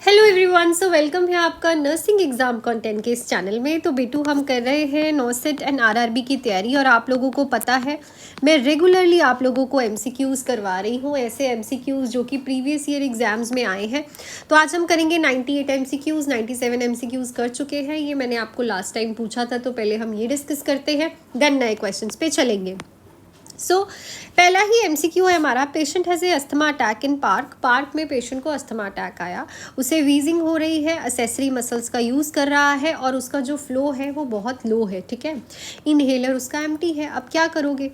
Hello everyone, so welcome है आपका nursing exam content के इस चैनल में। तो बेटू हम कर रहे हैं नॉसेट एंड आरआरबी की तैयारी और आप लोगों को पता है मैं रेगुलरली आप लोगों को एमसीक्यूज़ करवा रही हूँ, ऐसे एमसीक्यूज़ जो कि प्रीवियस ईयर एग्जाम्स में आए हैं। तो आज हम करेंगे 98 एमसीक्यूज़, 97 एमसीक्यूज़ कर चुके हैं। ये मैंने आपको लास्ट टाइम पूछा था, तो पहले हम ये डिस्कस करते हैं, देन नए क्वेश्चन पे चलेंगे। पहला ही एमसीक्यू है हमारा, patient has a asthma attack in park में पेशेंट को अस्थमा अटैक आया, उसे वीजिंग हो रही है, असेसरी मसल्स का यूज़ कर रहा है और उसका जो फ्लो है वो बहुत लो है, ठीक है। इनहेलर उसका एम्प्टी है। अब क्या करोगे?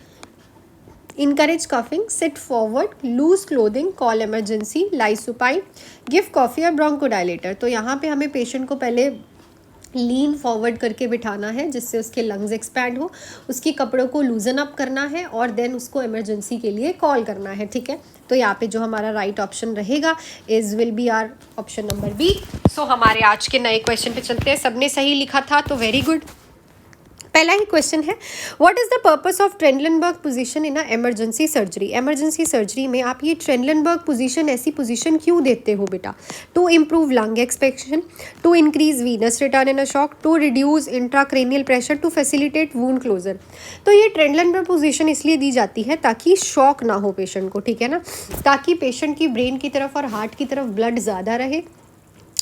Encourage coughing, sit forward, loose clothing, call emergency, lie supine, give coffee और ब्रोंकोडायलेटर। तो यहाँ पे हमें पेशेंट को पहले लीन फॉरवर्ड करके बिठाना है जिससे उसके लंग्स एक्सपैंड हो, उसकी कपड़ों को लूजन अप करना है और देन उसको इमरजेंसी के लिए कॉल करना है, ठीक है। तो यहाँ पे जो हमारा राइट ऑप्शन रहेगा is will be are option number B. So हमारे आज के नए क्वेश्चन पे चलते हैं। सबने सही लिखा था तो वेरी गुड। पहला ही क्वेश्चन है, what is the purpose of Trendelenburg position in a emergency surgery. Emergency surgery में आप ये ट्रेनलनबर्ग पोजीशन ऐसी पोजीशन क्यों देते हो बेटा? To improve lung expansion, to increase venous return in a shock, to reduce intracranial pressure, to facilitate wound closure. तो ये ट्रेनलनबर्ग पोजीशन इसलिए दी जाती है ताकि शॉक ना हो पेशेंट को, ठीक है ना, ताकि पेशेंट की ब्रेन की तरफ और हार्ट की तरफ ब्लड ज़्यादा रहे,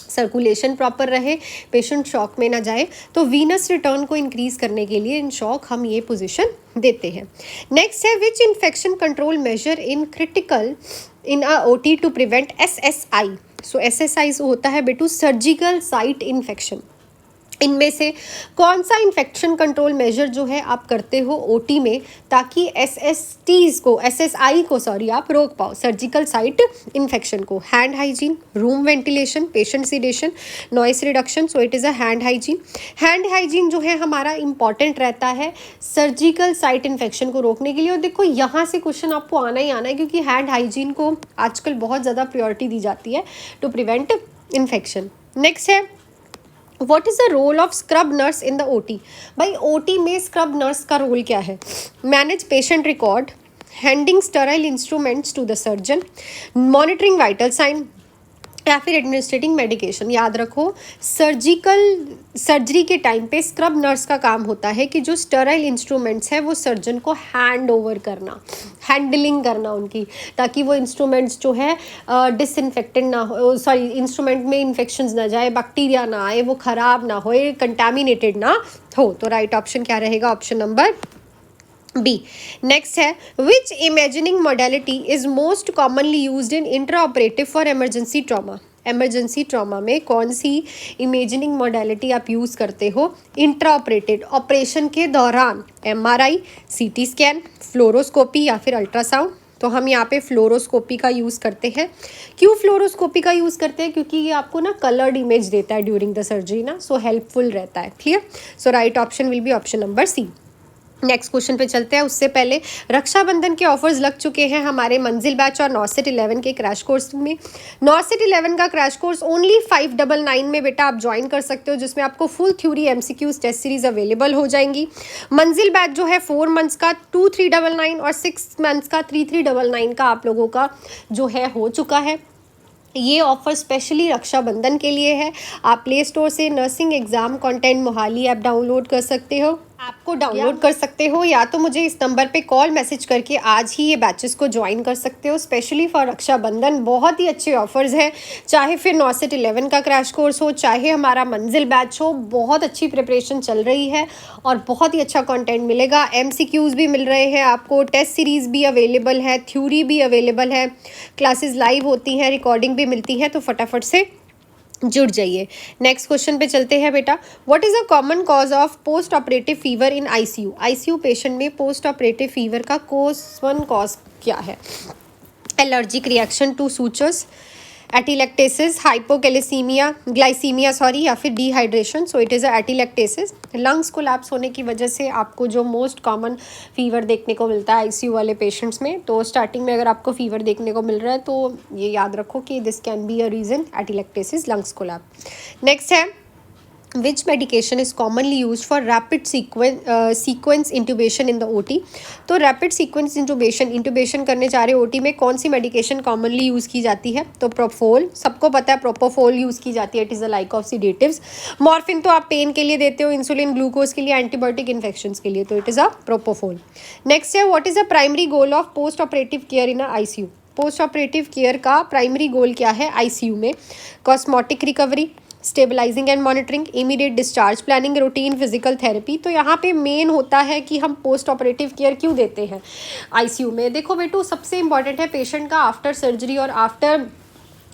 सर्कुलेशन प्रॉपर रहे, पेशेंट शॉक में ना जाए। तो वीनस रिटर्न को इंक्रीज करने के लिए इन शॉक हम ये पोजीशन देते हैं। नेक्स्ट है, which infection control measure in critical in a OT to prevent SSI. So SSI होता है बेटू सर्जिकल साइट इन्फेक्शन। इनमें से कौन सा इन्फेक्शन कंट्रोल मेजर जो है आप करते हो ओटी में ताकि एसएसआई को आप रोक पाओ, सर्जिकल साइट इन्फेक्शन को? Hand hygiene, room ventilation, patient sedation, noise reduction. So it is a hand hygiene. Hand hygiene जो है हमारा इंपॉर्टेंट रहता है सर्जिकल साइट इन्फेक्शन को रोकने के लिए। और देखो यहाँ से क्वेश्चन आपको आना ही आना है क्योंकि हैंड हाइजीन को आजकल बहुत ज़्यादा प्रायोरिटी दी जाती है टू प्रिवेंट इन्फेक्शन। नेक्स्ट है, what is the role of scrub nurse in the OT. भाई ओटी में स्क्रब नर्स का रोल क्या है? Manage patient record, handing sterile instruments to the surgeon, monitoring vital sign या फिर एडमिनिस्ट्रेटिंग मेडिकेशन। याद रखो, सर्जरी के टाइम पे स्क्रब नर्स का काम होता है कि जो स्टराइल इंस्ट्रूमेंट्स है वो सर्जन को हैंड ओवर करना, हैंडलिंग करना उनकी, ताकि वो इंस्ट्रूमेंट्स जो है डिसइंफेक्टेड ना हो, सॉरी इंस्ट्रूमेंट में इन्फेक्शंस ना जाए, बैक्टीरिया ना आए, वो ख़राब ना हो, कंटामिनेटेड ना हो। तो राइट ऑप्शन क्या रहेगा? Option number B. नेक्स्ट है, which imagining modality is most commonly used in intra operative for emergency trauma. Emergency trauma में कौन सी इमेजिनिंग मॉडलिटी आप यूज़ करते हो इंट्रा ऑपरेटेड ऑपरेशन के दौरान? एमआरआई, सीटी स्कैन, फ्लोरोस्कोपी या फिर अल्ट्रासाउंड। तो हम यहाँ पे फ्लोरोस्कोपी का यूज़ करते हैं। क्यों फ्लोरोस्कोपी का यूज़ करते हैं? क्योंकि ये आपको ना कलर्ड इमेज देता है ड्यूरिंग द सर्जरी ना, सो हेल्पफुल रहता है। Clear? So right option will be option number C. Next question पे चलते हैं। उससे पहले रक्षाबंधन के ऑफर्स लग चुके हैं हमारे मंजिल बैच और नॉसेट 11 के क्रैश कोर्स में। नॉसेट 11 का क्रैश कोर्स ओनली 599 में बेटा आप ज्वाइन कर सकते हो, जिसमें आपको full theory MCQs test series available हो जाएंगी। मंजिल बैच जो है 4 मंथ्स का 2399 और 6 मंथ्स का 3399 का आप लोगों का जो है हो चुका है। ये ऑफ़र स्पेशली रक्षाबंधन के लिए है। आप प्ले स्टोर से nursing exam content Mohali app download कर सकते हो, ऐप को डाउनलोड कर सकते हो, या तो मुझे इस नंबर पे कॉल मैसेज करके आज ही ये बैचेस को ज्वाइन कर सकते हो। स्पेशली फॉर रक्षाबंधन बहुत ही अच्छे ऑफर्स हैं, चाहे फिर नॉसेट 11 का क्रैश कोर्स हो, चाहे हमारा मंजिल बैच हो। बहुत अच्छी प्रिपरेशन चल रही है और बहुत ही अच्छा कंटेंट मिलेगा। एमसीक्यूज़ भी मिल रहे हैं आपको, टेस्ट सीरीज़ भी अवेलेबल है, थ्योरी भी अवेलेबल है, क्लासेस लाइव होती हैं, रिकॉर्डिंग भी मिलती है। तो फटाफट से जुड़ जाइए। नेक्स्ट क्वेश्चन पे चलते हैं बेटा। What is a common cause of post operative fever in ICU. ICU patient में पोस्ट ऑपरेटिव फीवर का कॉज क्या है? Allergic reaction to sutures, atelectasis, hypocalcemia, glycemia या फिर dehydration. So it is a atelectasis. Lungs collapse होने की वजह से आपको जो मोस्ट कॉमन फीवर देखने को मिलता है आईसीयू वाले पेशेंट्स में, तो स्टार्टिंग में अगर आपको फीवर देखने को मिल रहा है तो ये याद रखो कि this can be a reason, atelectasis, lungs collapse. Next है, which medication is commonly use for rapid sequence intubation in the OT। तो रैपिड सीक्वेंस इंटूबेशन करने जा रहे OT में कौन सी मेडिकेशन कॉमनली यूज़ की जाती है? तो प्रोपोफोल, सबको पता है प्रोपोफोल यूज़ की जाती है, it is a like of sedatives. Morphine तो आप पेन के लिए देते हो, इंसुलिन ग्लूकोज के लिए, एंटीबायोटिक इन्फेक्शन के लिए, तो it is a propofol. Next है, what is the primary goal of post operative care in ICU? Post operative care का प्राइमरी गोल क्या है ICU में? Cosmetic recovery, stabilising and monitoring, immediate discharge planning, routine physical therapy. तो यहाँ पे main होता है कि हम पोस्ट ऑपरेटिव केयर क्यों देते हैं ICU में। देखो बेटू, सबसे इंपॉर्टेंट है पेशेंट का आफ्टर सर्जरी और आफ्टर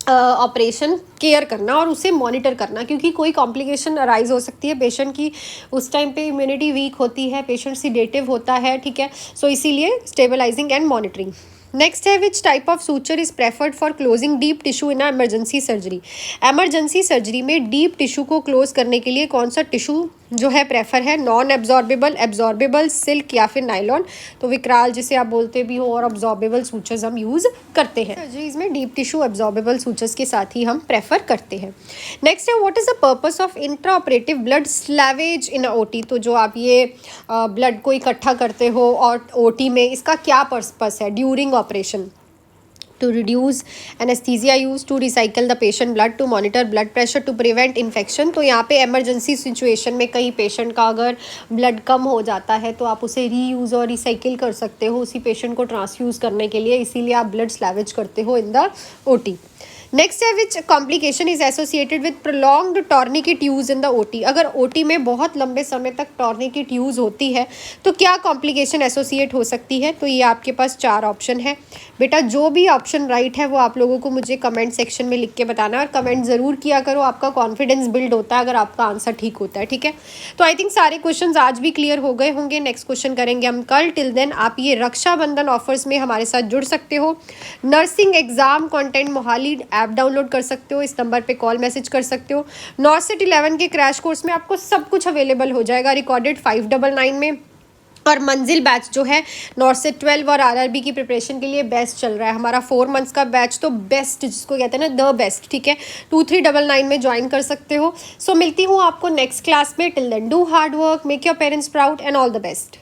ऑपरेशन केयर करना और उसे मॉनिटर करना, क्योंकि कोई कॉम्प्लिकेशन अराइज हो सकती है पेशेंट की, उस टाइम पे इम्यूनिटी वीक होती है, पेशेंट सीडेटिव होता है, ठीक है। सो इसीलिए स्टेबलाइजिंग एंड मॉनिटरिंग। नेक्स्ट है, which type of suture is preferred for closing deep tissue in emergency surgery? Emergency surgery में डीप टिश्यू को क्लोज करने के लिए कौन सा टिश्यू जो है प्रेफर है? नॉन एब्जॉर्बेबल, एब्जॉर्बेबल, सिल्क या फिर नायलॉन। तो विकराल जिसे आप बोलते भी हो, और एब्जॉर्बेबल सूचर्स हम यूज़ करते हैं सर्जरीज में, डीप टिश्यू एब्जॉर्बेबल सूचर्स के साथ ही हम प्रेफर करते हैं। नेक्स्ट है, what is the purpose of intra operative blood salvage in OT? तो जो आप ये ब्लड को इकट्ठा करते हो और OT में, इसका क्या पर्पस है during operation? to reduce anesthesia use, to recycle the patient blood, to monitor blood pressure, to prevent infection। तो यहाँ पे emergency situation में कहीं पेशेंट का अगर ब्लड कम हो जाता है तो आप उसे रीयूज़ और रिसाइकिल कर सकते हो उसी पेशेंट को ट्रांसफ्यूज़ करने के लिए, इसीलिए आप ब्लड स्लैवेज करते हो इन द OT। नेक्स्ट है, which complication is associated with prolonged tourniquet use in the OT? अगर OT में बहुत लंबे समय तक टॉर्निकेट यूज़ होती है तो क्या कॉम्प्लिकेशन एसोसिएट हो सकती है? तो ये आपके पास 4 ऑप्शन है बेटा, जो भी ऑप्शन राइट है वो आप लोगों को मुझे कमेंट सेक्शन में लिख के बताना है, और कमेंट ज़रूर किया करो, आपका कॉन्फिडेंस बिल्ड होता है अगर आपका आंसर ठीक होता है, ठीक है। तो आई थिंक सारे क्वेश्चंस आज भी क्लियर हो गए होंगे। नेक्स्ट क्वेश्चन करेंगे हम कल। टिल देन आप ये रक्षाबंधन ऑफर्स में हमारे साथ जुड़ सकते हो। Nursing exam content Mohali app download कर सकते हो, इस नंबर पे कॉल मैसेज कर सकते हो। नॉर्सेट 11 के क्रैश कोर्स में आपको सब कुछ अवेलेबल हो जाएगा रिकॉर्डेड 599 में, और मंजिल बैच जो है नॉर्सेट 12 और RRB की प्रिपरेशन के लिए बेस्ट चल रहा है हमारा 4 मंथ्स का बैच, तो बेस्ट जिसको कहते हैं ना द बेस्ट, ठीक है। 2399 में ज्वाइन कर सकते हो। सो मिलती हूँ आपको नेक्स्ट क्लास में। Till then do hard work, make your parents proud and all the best.